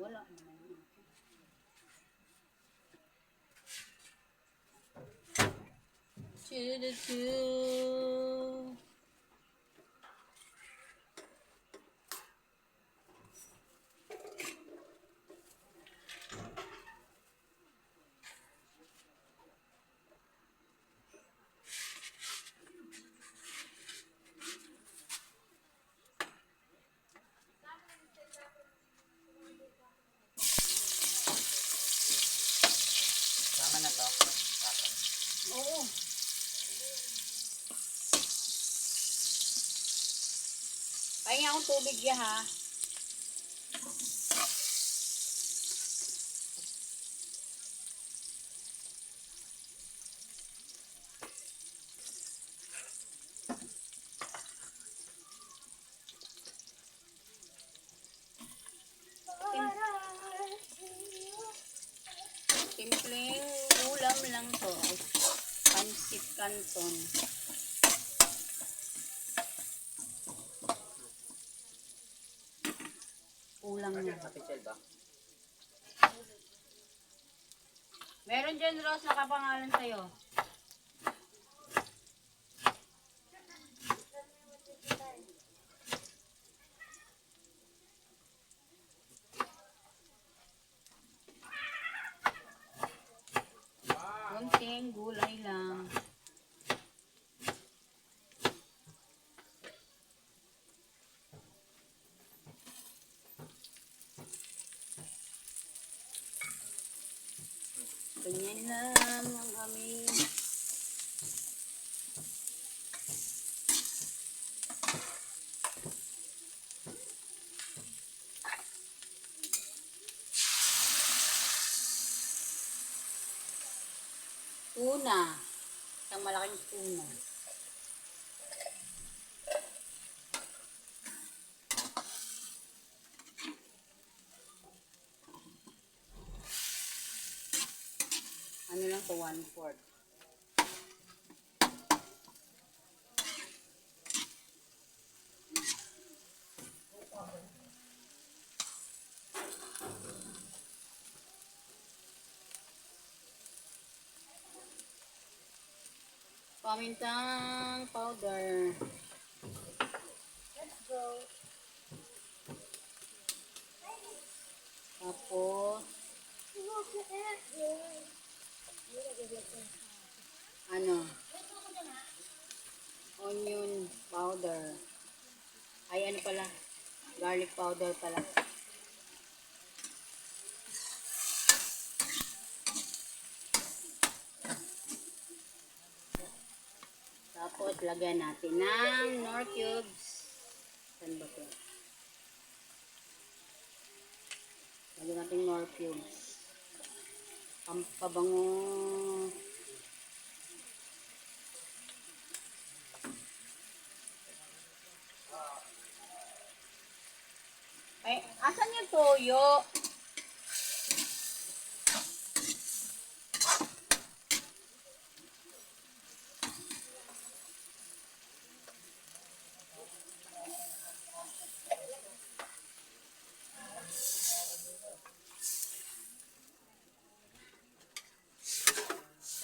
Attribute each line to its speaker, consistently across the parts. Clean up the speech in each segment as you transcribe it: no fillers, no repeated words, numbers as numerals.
Speaker 1: Wala naman yun. Choo-choo.
Speaker 2: Sama na to.
Speaker 1: Oo. Pahinga akong tubig ya ha. Simpleng ulam lang to. Pansit Canton. Ulam niya.
Speaker 2: Official ba?
Speaker 1: Meron dyan, Rose, nakapangalan sa'yo. Kunting gulay lang. Ganyan lang ang aming tuna. Isang malaking tuna. Ano lang to, 1/4. Pamintang powder.
Speaker 3: Let's go.
Speaker 1: Tapos, ano? Onion powder. Ay, ano pala? Garlic powder pala. Tapos, lagyan natin ng Knorr cubes. Saan ba ito? Lagyan natin Knorr cubes. Pampabango. Ay, asan yung toyo?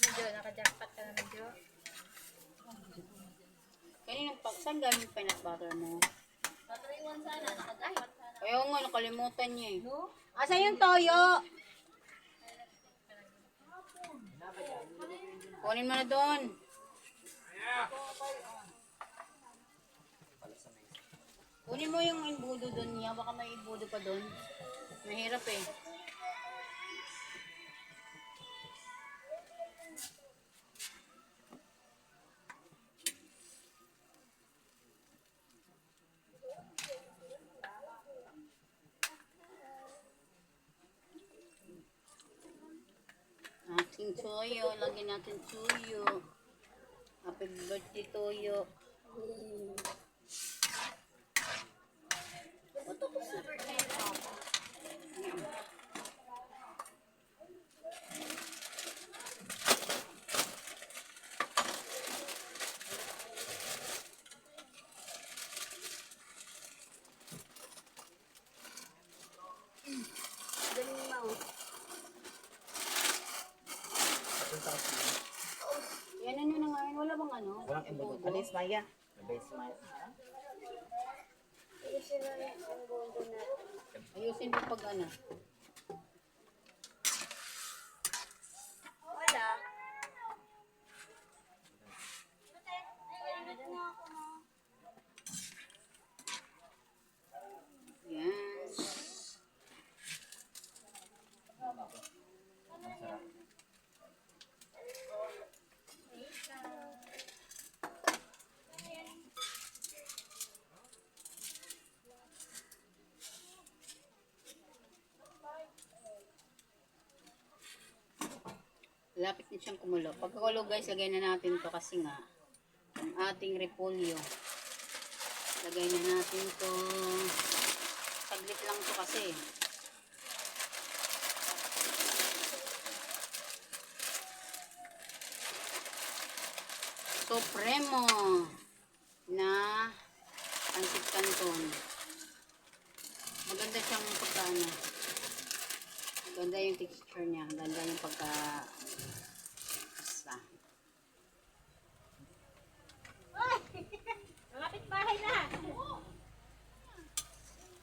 Speaker 3: Ano, Jo? Naka-jackpot ka naman, Jo?
Speaker 1: Kaninang saan galing yung peanut butter mo?
Speaker 3: Patriwan sana. Naka-jackpot sana.
Speaker 1: Ayaw nga, nakalimutan niya eh. Asan yung toyo? Kunin mo na doon. Kunin mo yung imbudo doon niya. Baka may imbudo pa doon. Mahirap eh. Ating toyo. Lagyan natin toyo. Happy birthday, toyo.
Speaker 3: Ito ko sa birthday mo.
Speaker 2: Walang embudo. Alis Maya. Alis Maya.
Speaker 1: Ayusin mo pag ano.
Speaker 3: Wala.
Speaker 1: Yan.
Speaker 2: Masarap.
Speaker 1: Lapit na siyang kumulo. Pagkakulo guys, lagay na natin to kasi nga ang ating repolyo. Lagay na natin to. Saglit lang to kasi. Supremo na pancit canton. Maganda siyang pagkaano. Maganda yung texture niya. Maganda yung pagka basta.
Speaker 3: Malapit bahay na.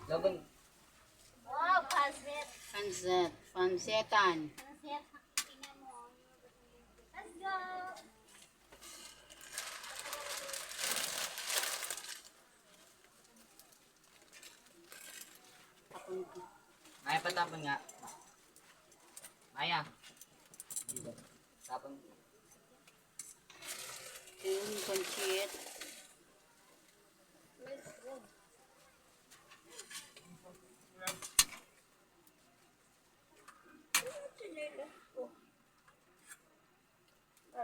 Speaker 2: Laban.
Speaker 3: Wow, pancit.
Speaker 1: Pancit. Pansitan.
Speaker 3: Pancit. Tingnan mo. Let's go.
Speaker 1: Tapon ko.
Speaker 2: Maya patapon nga. Maya. Tapon.
Speaker 1: Yung pancit.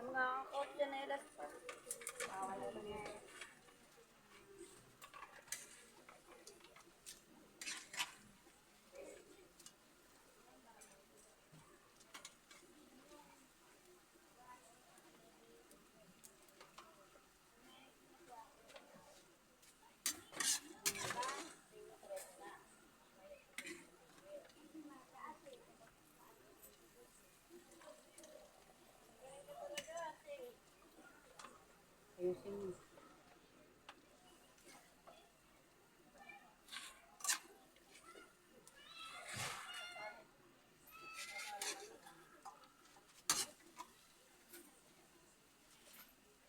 Speaker 3: Mga kot janelas pa. Bawal na yan.
Speaker 1: Ayusin mo.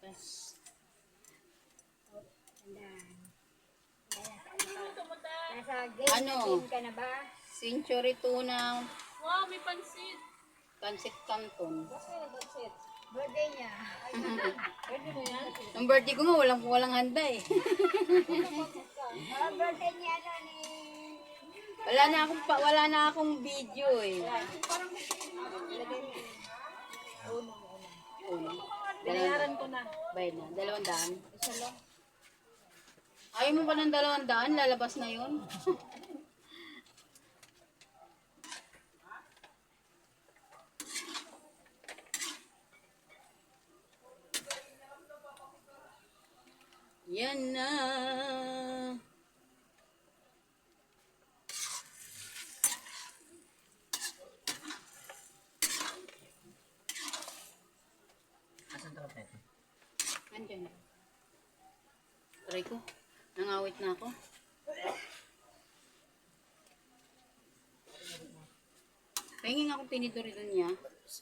Speaker 1: Yes.
Speaker 3: Nasa gate
Speaker 1: Ano?
Speaker 3: ka na ba?
Speaker 1: Century tuna.
Speaker 3: Wow, may pansit.
Speaker 1: Pancit canton.
Speaker 3: Pansit. Birthday niya. Birthday mo yan?
Speaker 1: Ang birthday ko nga, walang handa eh.
Speaker 3: Birthday niya na ni...
Speaker 1: Wala na akong video eh. Uno.
Speaker 3: Binayaran ko na.
Speaker 1: Bayad na. 200.
Speaker 3: Isa lang.
Speaker 1: Ayaw mo pa ng 200? Lalabas na yun. Yan na.
Speaker 2: Asan to pet?
Speaker 1: Andiyan na. Try ko. Nangawit na ako. Pahingin ako tinidori doon niya.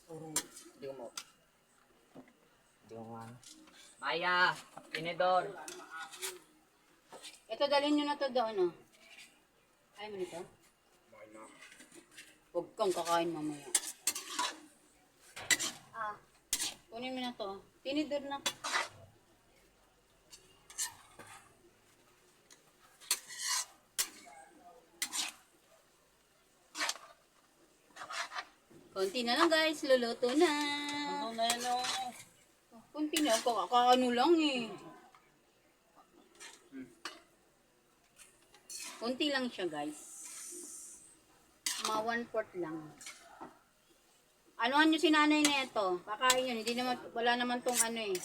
Speaker 2: Puro. Hindi ko mo. Hindi ko nga. Maya! Tinidor!
Speaker 1: Ito, dalhin nyo na to doon, oh. Ayaw mo nito? Huwag kang kakain mamaya. Kunin mo na to. Tinidor na. Konti na lang guys, luluto na.
Speaker 2: Ano na yan o?
Speaker 1: Konti na, kakaano lang eh. Konti lang siya guys. Mga 1/4 lang. Anuhan nyo si nanay na ito? Kakain yun. Hindi naman, wala naman tong ano eh.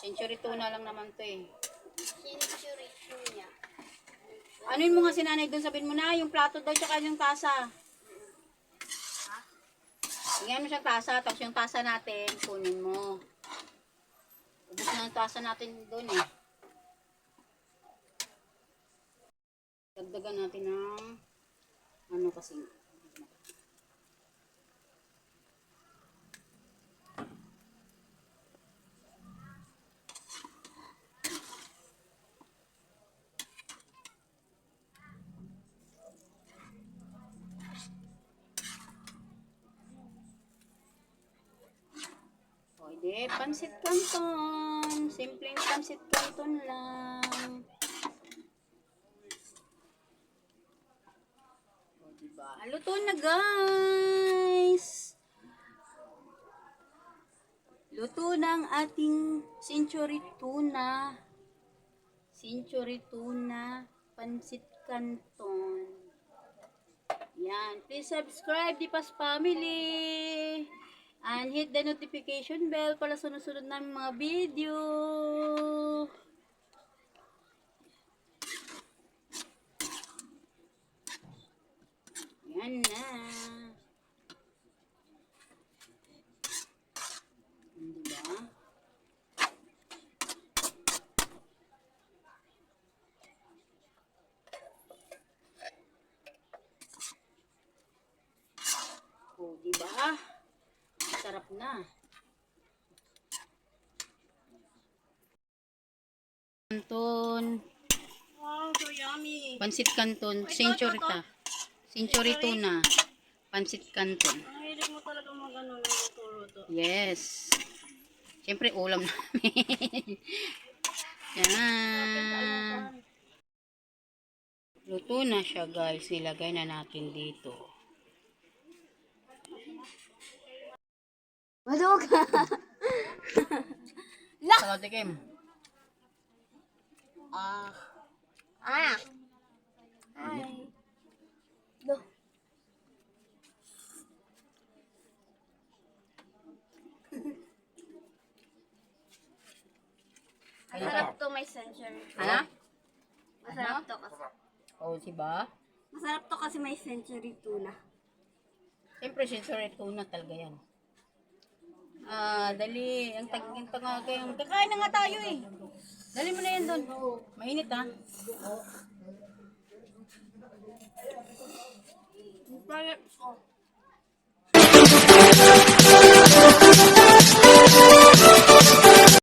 Speaker 1: Century tuna lang naman to eh.
Speaker 3: Century niya.
Speaker 1: Anuin mo nga si nanay doon, sabihin mo na, yung plato daw tsaka yung tasa. Tingnan mo siyang tasa, tapos yung tasa natin, kunin mo. Ubus na ang tasa natin doon eh. Dagdagan natin ng ano kasi. Pwede, pansit canton. Simpleng pansit canton lang. O, diba? Luto na, guys. Luto na ang ating century tuna. Century tuna, pansit canton. Yan. Please subscribe, Dipas Family. And hit the notification bell para sunod-sunod namin mga video. Yan na. Diba? O, diba? Sarap na. Canton.
Speaker 3: Wow, so yummy.
Speaker 1: Pansit canton. Century ta. Century tuna. Pansit canton.
Speaker 3: Ang hilig mo talaga mag-ano ng luto-luto.
Speaker 1: Yes. Siyempre, ulam namin. Yan. Luto na siya, guys. Nilagay na natin dito. Walo ka. Sa tikim.
Speaker 3: Ah. Hi. Lo. Masarap to, may century.
Speaker 1: Ano?
Speaker 3: Masarap to kasi.
Speaker 1: O, diba?
Speaker 3: Masarap to kasi may century tuna.
Speaker 1: Siyempre, century tuna talaga yan. Dali. Ang tanga kayong... Kakain na nga tayo eh. Dali mo na yan doon. Mainit ha.
Speaker 3: Parang,